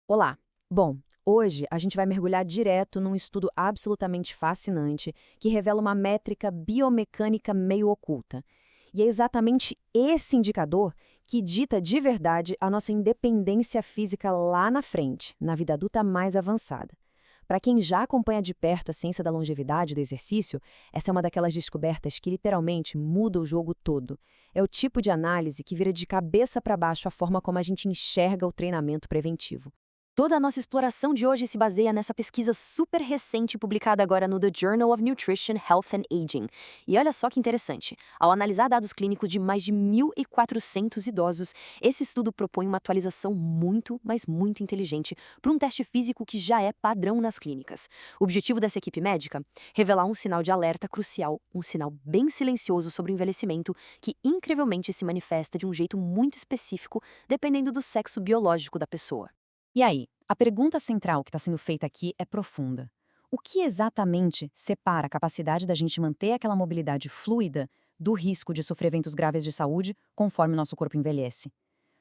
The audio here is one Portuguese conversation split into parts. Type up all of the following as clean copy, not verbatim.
Olá! Bom, hoje a gente vai mergulhar direto num estudo absolutamente fascinante que revela uma métrica biomecânica meio oculta. E é exatamente esse indicador que dita de verdade a nossa independência física lá na frente, na vida adulta mais avançada. Para quem já acompanha de perto a ciência da longevidade e do exercício, essa é uma daquelas descobertas que literalmente muda o jogo todo. É o tipo de análise que vira de cabeça para baixo a forma como a gente enxerga o treinamento preventivo. Toda a nossa exploração de hoje se baseia nessa pesquisa super recente publicada agora no The Journal of Nutrition, Health and Aging. E olha só que interessante, ao analisar dados clínicos de mais de 1.400 idosos, esse estudo propõe uma atualização muito, mas muito inteligente para um teste físico que já é padrão nas clínicas. O objetivo dessa equipe médica? Revelar um sinal de alerta crucial, um sinal bem silencioso sobre o envelhecimento que incrivelmente se manifesta de um jeito muito específico, dependendo do sexo biológico da pessoa. E aí, a pergunta central que está sendo feita aqui é profunda. O que exatamente separa a capacidade da gente manter aquela mobilidade fluida do risco de sofrer eventos graves de saúde conforme o nosso corpo envelhece?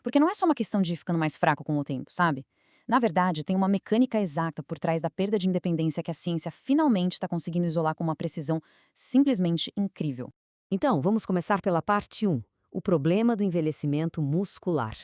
Porque não é só uma questão de ir ficando mais fraco com o tempo, sabe? Na verdade, tem uma mecânica exata por trás da perda de independência que a ciência finalmente está conseguindo isolar com uma precisão simplesmente incrível. Então, vamos começar pela parte 1, o problema do envelhecimento muscular.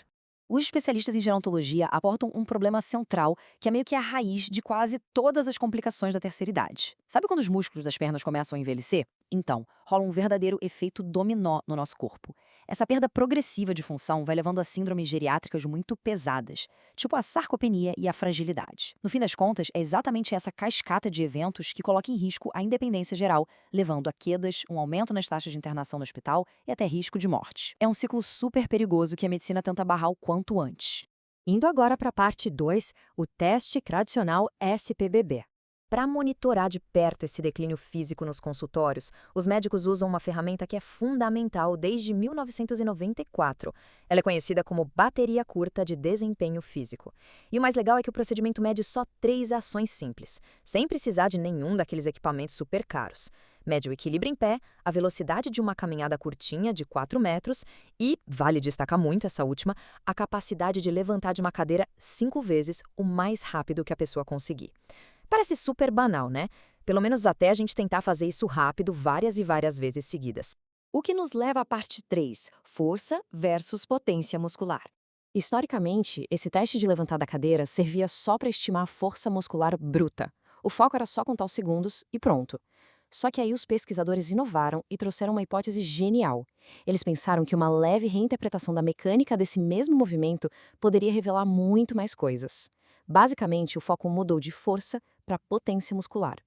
Os especialistas em gerontologia apontam um problema central, que é meio que a raiz de quase todas as complicações da terceira idade. Sabe quando os músculos das pernas começam a envelhecer? Então, rola um verdadeiro efeito dominó no nosso corpo. Essa perda progressiva de função vai levando a síndromes geriátricas muito pesadas, tipo a sarcopenia e a fragilidade. No fim das contas, é exatamente essa cascata de eventos que coloca em risco a independência geral, levando a quedas, um aumento nas taxas de internação no hospital e até risco de morte. É um ciclo super perigoso que a medicina tenta barrar o quanto antes. Indo agora para a parte 2, o teste tradicional SPBB. Para monitorar de perto esse declínio físico nos consultórios, os médicos usam uma ferramenta que é fundamental desde 1994. Ela é conhecida como bateria curta de desempenho físico. E o mais legal é que o procedimento mede só 3 ações simples, sem precisar de nenhum daqueles equipamentos super caros. Mede o equilíbrio em pé, a velocidade de uma caminhada curtinha de 4 metros e, vale destacar muito essa última, a capacidade de levantar de uma cadeira 5 vezes o mais rápido que a pessoa conseguir. Parece super banal, né? Pelo menos até a gente tentar fazer isso rápido várias e várias vezes seguidas. O que nos leva à parte 3, força versus potência muscular. Historicamente, esse teste de levantar da cadeira servia só para estimar a força muscular bruta. O foco era só contar os segundos e pronto. Só que aí os pesquisadores inovaram e trouxeram uma hipótese genial. Eles pensaram que uma leve reinterpretação da mecânica desse mesmo movimento poderia revelar muito mais coisas. Basicamente, o foco mudou de força para potência muscular.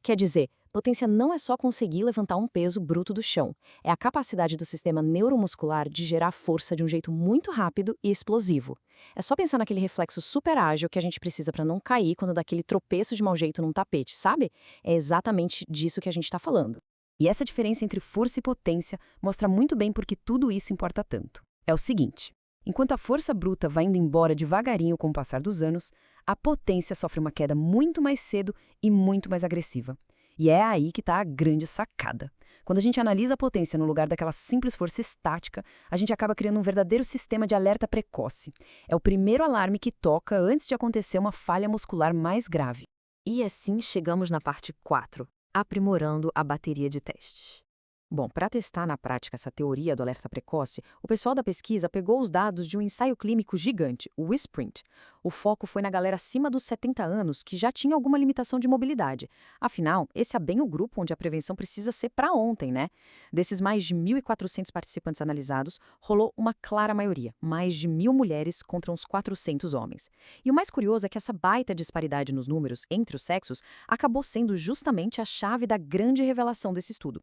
Quer dizer, potência não é só conseguir levantar um peso bruto do chão, é a capacidade do sistema neuromuscular de gerar força de um jeito muito rápido e explosivo. É só pensar naquele reflexo super ágil que a gente precisa para não cair quando dá aquele tropeço de mau jeito num tapete, sabe? É exatamente disso que a gente está falando. E essa diferença entre força e potência mostra muito bem por que tudo isso importa tanto. É o seguinte: enquanto a força bruta vai indo embora devagarinho com o passar dos anos, a potência sofre uma queda muito mais cedo e muito mais agressiva. E é aí que está a grande sacada. Quando a gente analisa a potência no lugar daquela simples força estática, a gente acaba criando um verdadeiro sistema de alerta precoce. É o primeiro alarme que toca antes de acontecer uma falha muscular mais grave. E assim chegamos na parte 4, aprimorando a bateria de testes. Bom, para testar na prática essa teoria do alerta precoce, o pessoal da pesquisa pegou os dados de um ensaio clínico gigante, o WISPRINT. O foco foi na galera acima dos 70 anos que já tinha alguma limitação de mobilidade. Afinal, esse é bem o grupo onde a prevenção precisa ser para ontem, né? Desses mais de 1.400 participantes analisados, rolou uma clara maioria, mais de 1.000 mulheres contra uns 400 homens. E o mais curioso é que essa baita disparidade nos números entre os sexos acabou sendo justamente a chave da grande revelação desse estudo.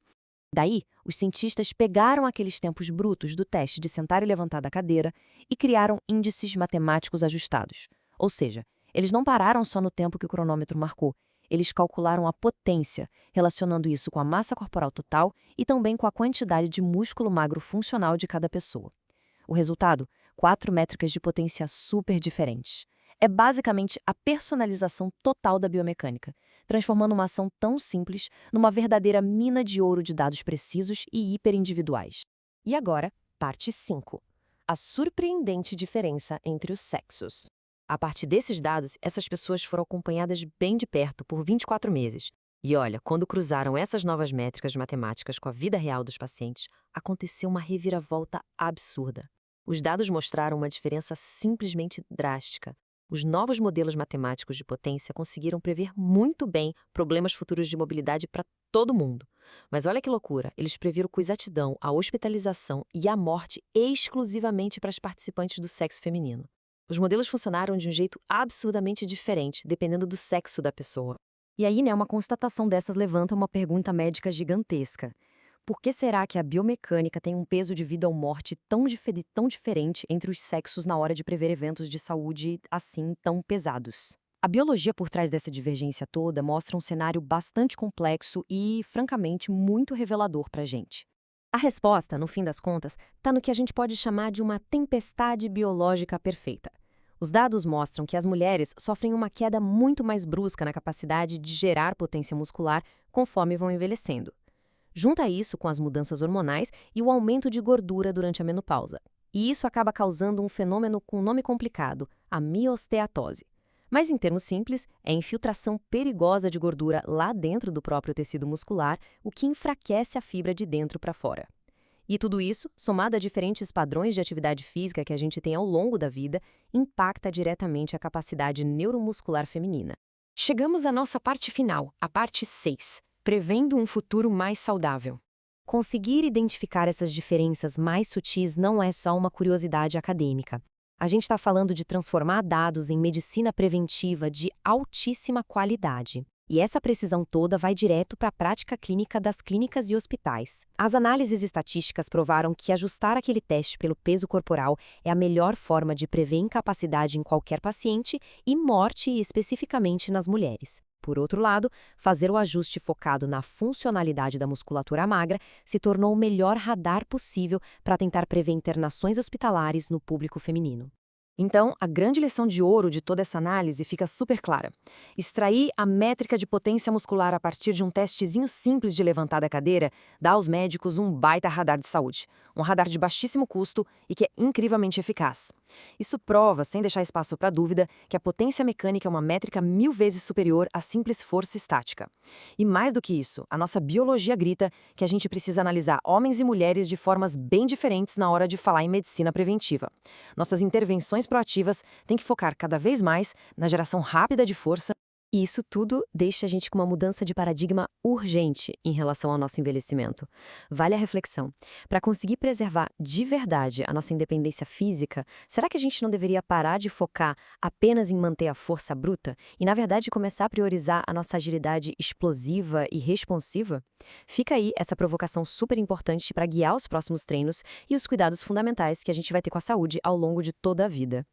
Daí, os cientistas pegaram aqueles tempos brutos do teste de sentar e levantar da cadeira e criaram índices matemáticos ajustados. Ou seja, eles não pararam só no tempo que o cronômetro marcou, eles calcularam a potência, relacionando isso com a massa corporal total e também com a quantidade de músculo magro funcional de cada pessoa. O resultado? 4 métricas de potência super diferentes. É basicamente a personalização total da biomecânica, transformando uma ação tão simples numa verdadeira mina de ouro de dados precisos e hiperindividuais. E agora, parte 5. A surpreendente diferença entre os sexos. A partir desses dados, essas pessoas foram acompanhadas bem de perto por 24 meses. E olha, quando cruzaram essas novas métricas matemáticas com a vida real dos pacientes, aconteceu uma reviravolta absurda. Os dados mostraram uma diferença simplesmente drástica. Os novos modelos matemáticos de potência conseguiram prever muito bem problemas futuros de mobilidade para todo mundo. Mas olha que loucura, eles previram com exatidão a hospitalização e a morte exclusivamente para as participantes do sexo feminino. Os modelos funcionaram de um jeito absurdamente diferente, dependendo do sexo da pessoa. E aí, uma constatação dessas levanta uma pergunta médica gigantesca. Por que será que a biomecânica tem um peso de vida ou morte tão diferente entre os sexos na hora de prever eventos de saúde assim tão pesados? A biologia por trás dessa divergência toda mostra um cenário bastante complexo e, francamente, muito revelador para a gente. A resposta, no fim das contas, está no que a gente pode chamar de uma tempestade biológica perfeita. Os dados mostram que as mulheres sofrem uma queda muito mais brusca na capacidade de gerar potência muscular conforme vão envelhecendo. Junta isso com as mudanças hormonais e o aumento de gordura durante a menopausa. E isso acaba causando um fenômeno com nome complicado, a miosteatose. Mas, em termos simples, é a infiltração perigosa de gordura lá dentro do próprio tecido muscular, o que enfraquece a fibra de dentro para fora. E tudo isso, somado a diferentes padrões de atividade física que a gente tem ao longo da vida, impacta diretamente a capacidade neuromuscular feminina. Chegamos à nossa parte final, a parte 6. Prevendo um futuro mais saudável. Conseguir identificar essas diferenças mais sutis não é só uma curiosidade acadêmica. A gente está falando de transformar dados em medicina preventiva de altíssima qualidade. E essa precisão toda vai direto para a prática clínica das clínicas e hospitais. As análises estatísticas provaram que ajustar aquele teste pelo peso corporal é a melhor forma de prever incapacidade em qualquer paciente e morte especificamente nas mulheres. Por outro lado, fazer o ajuste focado na funcionalidade da musculatura magra se tornou o melhor radar possível para tentar prever internações hospitalares no público feminino. Então, a grande lição de ouro de toda essa análise fica super clara. Extrair a métrica de potência muscular a partir de um testezinho simples de levantar da cadeira dá aos médicos um baita radar de saúde. Um radar de baixíssimo custo e que é incrivelmente eficaz. Isso prova, sem deixar espaço para dúvida, que a potência mecânica é uma métrica 1000 vezes superior à simples força estática. E mais do que isso, a nossa biologia grita que a gente precisa analisar homens e mulheres de formas bem diferentes na hora de falar em medicina preventiva. Nossas intervenções proativas têm que focar cada vez mais na geração rápida de força. E isso tudo deixa a gente com uma mudança de paradigma urgente em relação ao nosso envelhecimento. Vale a reflexão. Para conseguir preservar de verdade a nossa independência física, será que a gente não deveria parar de focar apenas em manter a força bruta e, na verdade, começar a priorizar a nossa agilidade explosiva e responsiva? Fica aí essa provocação super importante para guiar os próximos treinos e os cuidados fundamentais que a gente vai ter com a saúde ao longo de toda a vida.